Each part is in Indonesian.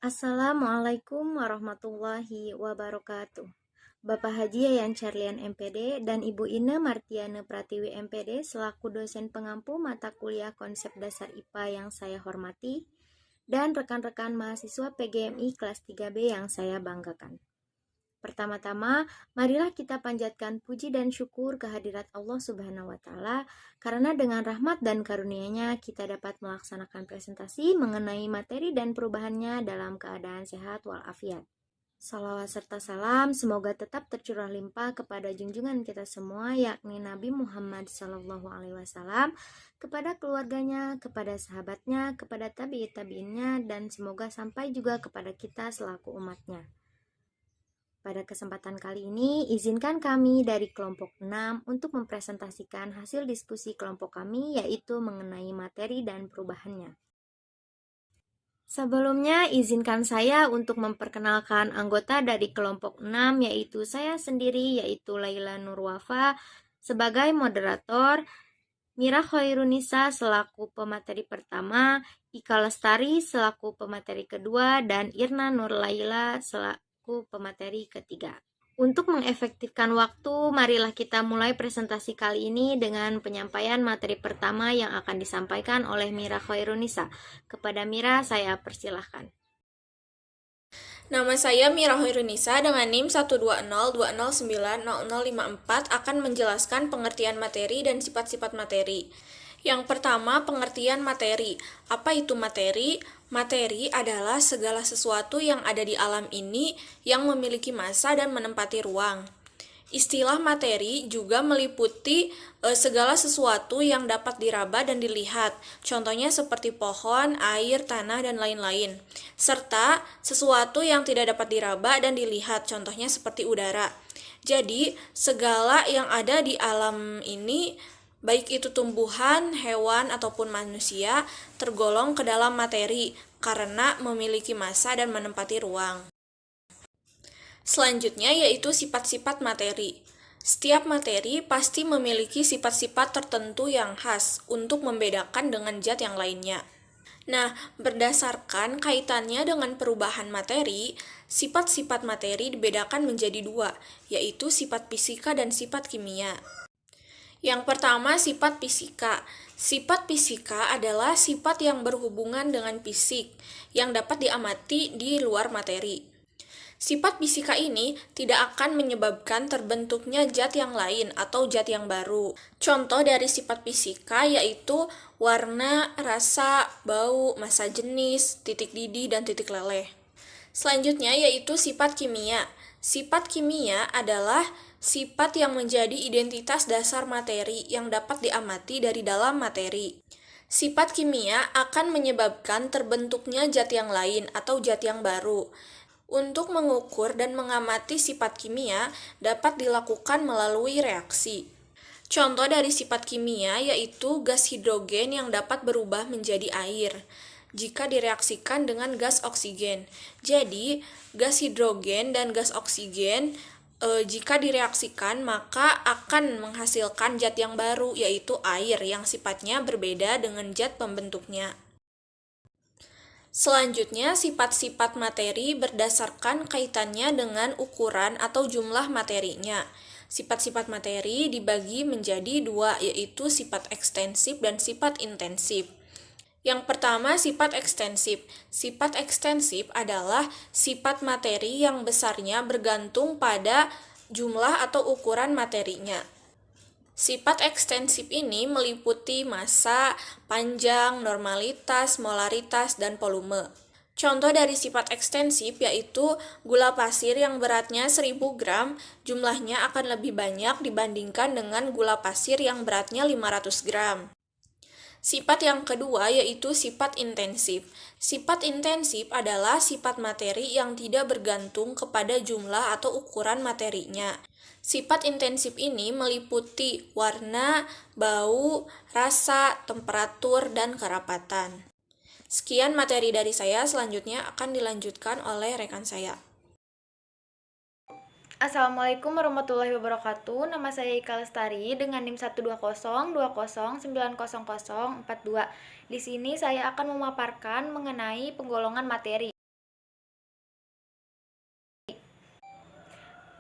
Assalamualaikum warahmatullahi wabarakatuh. Bapak Haji Yayan Carlian MPD dan Ibu Ine Martiane Pratiwi MPD selaku dosen pengampu mata kuliah konsep dasar IPA yang saya hormati dan rekan-rekan mahasiswa PGMI kelas 3B yang saya banggakan. Pertama-tama, marilah kita panjatkan puji dan syukur kehadirat Allah Subhanahu wa Ta'ala, karena dengan rahmat dan karunia-Nya kita dapat melaksanakan presentasi mengenai materi dan perubahannya dalam keadaan sehat walafiat. Salawat serta salam semoga tetap tercurah limpah kepada junjungan kita semua, yakni Nabi Muhammad SAW, kepada keluarganya, kepada sahabatnya, kepada tabi'in-tabi'innya, dan semoga sampai juga kepada kita selaku umatnya. Pada kesempatan kali ini, izinkan kami dari kelompok 6 untuk mempresentasikan hasil diskusi kelompok kami, yaitu mengenai materi dan perubahannya. Sebelumnya, izinkan saya untuk memperkenalkan anggota dari kelompok 6, yaitu saya sendiri, yaitu Laila Nurwafa, sebagai moderator, Mira Khairunisa selaku pemateri pertama, Ika Lestari selaku pemateri kedua, dan Irna Nurlaila selaku pemateri ketiga. Untuk mengefektifkan waktu, marilah kita mulai presentasi kali ini dengan penyampaian materi pertama yang akan disampaikan oleh Mira Khairunisa. Kepada Mira, saya persilahkan. Nama saya Mira Hoirunisa dengan NIM 120209094 akan menjelaskan pengertian materi dan sifat-sifat materi. Yang pertama, pengertian materi. Apa itu materi? Materi adalah segala sesuatu yang ada di alam ini yang memiliki massa dan menempati ruang. Istilah materi juga meliputi segala sesuatu yang dapat diraba dan dilihat, contohnya seperti pohon, air, tanah, dan lain-lain. Serta sesuatu yang tidak dapat diraba dan dilihat, contohnya seperti udara. Jadi, segala yang ada di alam ini, baik itu tumbuhan, hewan, ataupun manusia, tergolong ke dalam materi karena memiliki massa dan menempati ruang. Selanjutnya yaitu sifat-sifat materi. Setiap materi pasti memiliki sifat-sifat tertentu yang khas untuk membedakan dengan zat yang lainnya. Nah, berdasarkan kaitannya dengan perubahan materi, sifat-sifat materi dibedakan menjadi dua, yaitu sifat fisika dan sifat kimia. Yang pertama, sifat fisika. Sifat fisika adalah sifat yang berhubungan dengan fisik, yang dapat diamati di luar materi. Sifat fisika ini tidak akan menyebabkan terbentuknya zat yang lain atau zat yang baru. Contoh dari sifat fisika yaitu warna, rasa, bau, massa jenis, titik didih, dan titik leleh. Selanjutnya yaitu sifat kimia. Sifat kimia adalah sifat yang menjadi identitas dasar materi yang dapat diamati dari dalam materi. Sifat kimia akan menyebabkan terbentuknya zat yang lain atau zat yang baru. Untuk mengukur dan mengamati sifat kimia dapat dilakukan melalui reaksi. Contoh dari sifat kimia yaitu gas hidrogen yang dapat berubah menjadi air jika direaksikan dengan gas oksigen. Jadi, gas hidrogen dan gas oksigen jika direaksikan maka akan menghasilkan zat yang baru yaitu air yang sifatnya berbeda dengan zat pembentuknya. Selanjutnya, sifat-sifat materi berdasarkan kaitannya dengan ukuran atau jumlah materinya. Sifat-sifat materi dibagi menjadi dua, yaitu sifat ekstensif dan sifat intensif. Yang pertama, sifat ekstensif. Sifat ekstensif adalah sifat materi yang besarnya bergantung pada jumlah atau ukuran materinya. Sifat ekstensif ini meliputi massa, panjang, normalitas, molaritas, dan volume. Contoh dari sifat ekstensif yaitu gula pasir yang beratnya 1000 gram, jumlahnya akan lebih banyak dibandingkan dengan gula pasir yang beratnya 500 gram. Sifat yang kedua yaitu sifat intensif. Sifat intensif adalah sifat materi yang tidak bergantung kepada jumlah atau ukuran materinya. Sifat intensif ini meliputi warna, bau, rasa, temperatur, dan kerapatan. Sekian materi dari saya, selanjutnya akan dilanjutkan oleh rekan saya. Assalamualaikum warahmatullahi wabarakatuh. Nama saya Ika Lestari dengan NIM 12020900042. Di sini saya akan memaparkan mengenai penggolongan materi.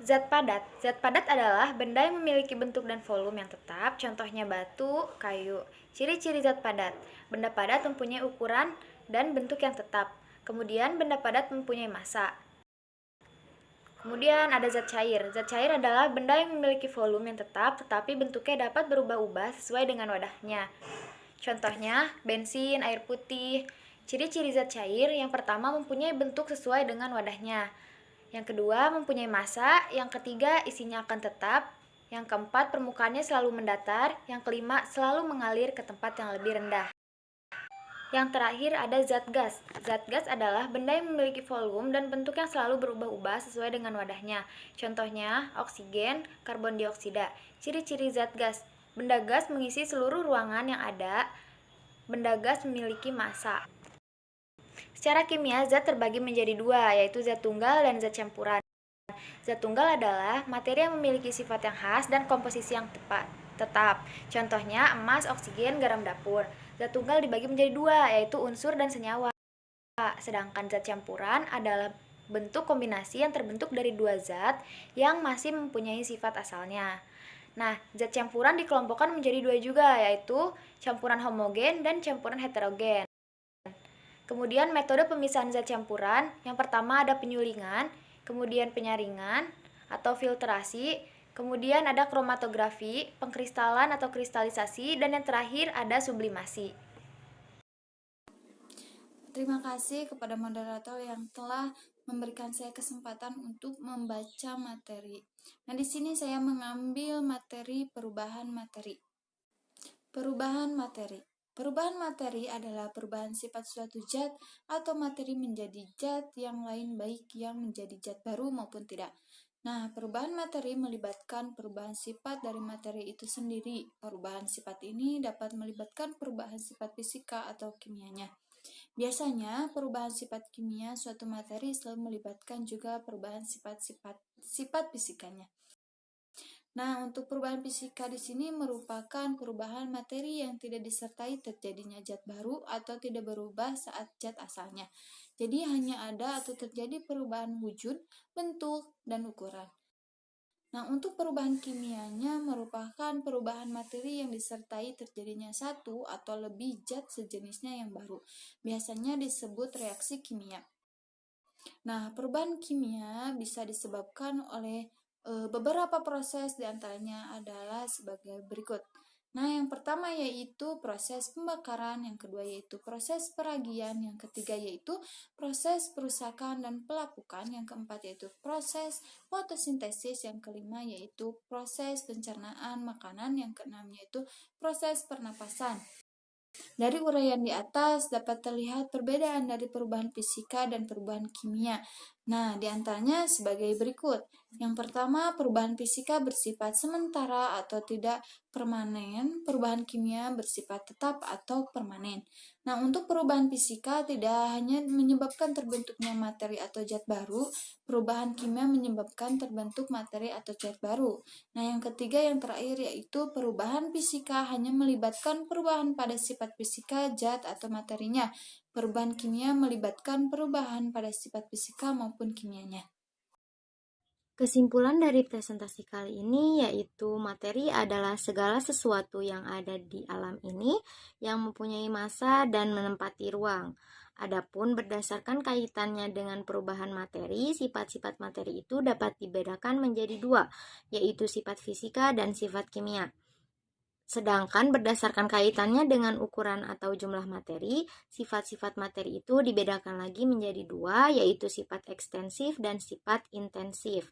Zat padat. Zat padat adalah benda yang memiliki bentuk dan volume yang tetap, contohnya batu, kayu. Ciri-ciri zat padat. Benda padat mempunyai ukuran dan bentuk yang tetap. Kemudian benda padat mempunyai massa. Kemudian ada zat cair. Zat cair adalah benda yang memiliki volume yang tetap, tetapi bentuknya dapat berubah-ubah sesuai dengan wadahnya. Contohnya, bensin, air putih. Ciri-ciri zat cair yang pertama mempunyai bentuk sesuai dengan wadahnya. Yang kedua, mempunyai massa. Yang ketiga, isinya akan tetap. Yang keempat, permukaannya selalu mendatar. Yang kelima, selalu mengalir ke tempat yang lebih rendah. Yang terakhir ada zat gas. Zat gas adalah benda yang memiliki volume dan bentuk yang selalu berubah-ubah sesuai dengan wadahnya. Contohnya, oksigen, karbon dioksida. Ciri-ciri zat gas. Benda gas mengisi seluruh ruangan yang ada. Benda gas memiliki massa. Secara kimia, zat terbagi menjadi dua, yaitu zat tunggal dan zat campuran. Zat tunggal adalah materi yang memiliki sifat yang khas dan komposisi yang tetap. Contohnya, emas, oksigen, garam dapur. Zat tunggal dibagi menjadi dua, yaitu unsur dan senyawa. Sedangkan zat campuran adalah bentuk kombinasi yang terbentuk dari dua zat yang masih mempunyai sifat asalnya. Nah, zat campuran dikelompokkan menjadi dua juga, yaitu campuran homogen dan campuran heterogen. Kemudian metode pemisahan zat campuran, yang pertama ada penyulingan, kemudian penyaringan atau filtrasi, kemudian ada kromatografi, pengkristalan atau kristalisasi, dan yang terakhir ada sublimasi. Terima kasih kepada moderator yang telah memberikan saya kesempatan untuk membaca materi. Nah, di sini saya mengambil materi perubahan materi. Perubahan materi. Perubahan materi adalah perubahan sifat suatu zat atau materi menjadi zat yang lain, baik yang menjadi zat baru maupun tidak. Nah, perubahan materi melibatkan perubahan sifat dari materi itu sendiri. Perubahan sifat ini dapat melibatkan perubahan sifat fisika atau kimianya. Biasanya, perubahan sifat kimia suatu materi selalu melibatkan juga perubahan sifat fisikanya. Nah, untuk perubahan fisika di sini merupakan perubahan materi yang tidak disertai terjadinya zat baru atau tidak berubah saat zat asalnya. Jadi hanya ada atau terjadi perubahan wujud, bentuk, dan ukuran. Nah, untuk perubahan kimianya merupakan perubahan materi yang disertai terjadinya satu atau lebih zat sejenisnya yang baru. Biasanya disebut reaksi kimia. Nah, perubahan kimia bisa disebabkan oleh beberapa proses, diantaranya adalah sebagai berikut. Nah, yang pertama yaitu proses pembakaran, yang kedua yaitu proses peragian, yang ketiga yaitu proses perusakan dan pelapukan, yang keempat yaitu proses fotosintesis, yang kelima yaitu proses pencernaan makanan, yang keenam yaitu proses pernapasan. Dari uraian di atas dapat terlihat perbedaan dari perubahan fisika dan perubahan kimia. Nah, diantaranya sebagai berikut. Yang pertama, perubahan fisika bersifat sementara atau tidak permanen, perubahan kimia bersifat tetap atau permanen. Nah, untuk perubahan fisika tidak hanya menyebabkan terbentuknya materi atau zat baru, perubahan kimia menyebabkan terbentuk materi atau zat baru. Nah, yang ketiga yang terakhir yaitu perubahan fisika hanya melibatkan perubahan pada sifat fisika zat atau materinya. Perubahan kimia melibatkan perubahan pada sifat fisika maupun kimianya. Kesimpulan dari presentasi kali ini yaitu materi adalah segala sesuatu yang ada di alam ini yang mempunyai massa dan menempati ruang. Adapun berdasarkan kaitannya dengan perubahan materi, sifat-sifat materi itu dapat dibedakan menjadi dua, yaitu sifat fisika dan sifat kimia. Sedangkan berdasarkan kaitannya dengan ukuran atau jumlah materi, sifat-sifat materi itu dibedakan lagi menjadi dua, yaitu sifat ekstensif dan sifat intensif.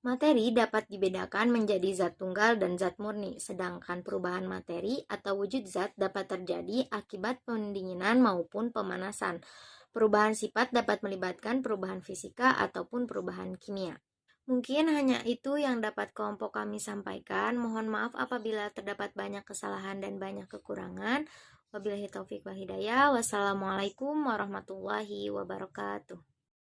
Materi dapat dibedakan menjadi zat tunggal dan zat murni, sedangkan perubahan materi atau wujud zat dapat terjadi akibat pendinginan maupun pemanasan. Perubahan sifat dapat melibatkan perubahan fisika ataupun perubahan kimia. Mungkin hanya itu yang dapat kelompok kami sampaikan. Mohon maaf apabila terdapat banyak kesalahan dan banyak kekurangan. Wabillahi taufiq wal hidayah. Wassalamualaikum warahmatullahi wabarakatuh.